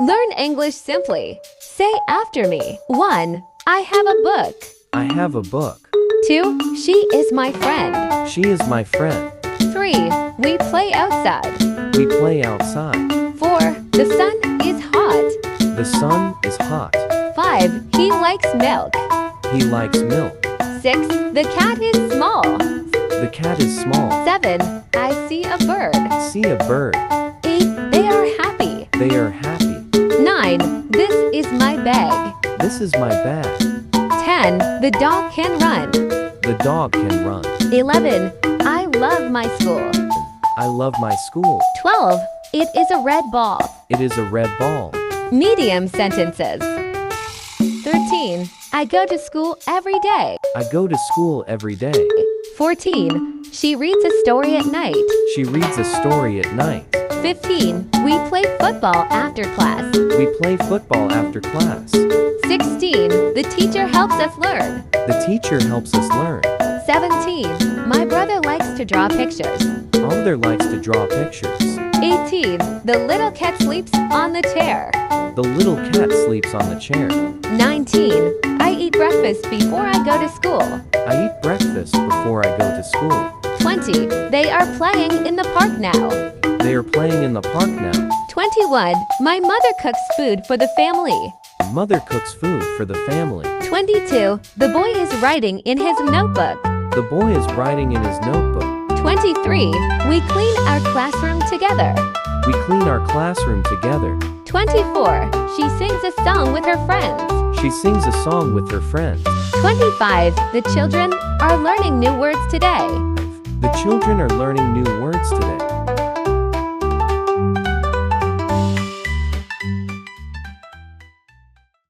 Learn English simply. Say after me. 1. I have a book. I have a book. 2. She is my friend. She is my friend. 3. We play outside. We play outside. 4. The sun is hot. The sun is hot. 5. He likes milk. He likes milk. 6. The cat is small. The cat is small. 7. I see a bird. See a bird. 8. They are happy. They are happy. 9. This is my bag. This is my bag. 10. The dog can run. The dog can run. 11. I love my school. I love my school. 12. It is a red ball. It is a red ball. Medium sentences. 13. I go to school every day. I go to school every day. 14. She reads a story at night. She reads a story at night. 15. We play football after class. We play football after class. 16. The teacher helps us learn. The teacher helps us learn. 17. My brother likes to draw pictures. Mother likes to draw pictures. 18. The little cat sleeps on the chair. The little cat sleeps on the chair. 19. I eat breakfast before I go to school. I eat breakfast before I go to school. 20. They are playing in the park now. They are playing in the park now. 21. My mother cooks food for the family. Mother cooks food for the family. 22. The boy is writing in his notebook. The boy is writing in his notebook. 23. We clean our classroom together. We clean our classroom together. 24. She sings a song with her friends. She sings a song with her friends. 25. The children are learning new words today. The children are learning new words today.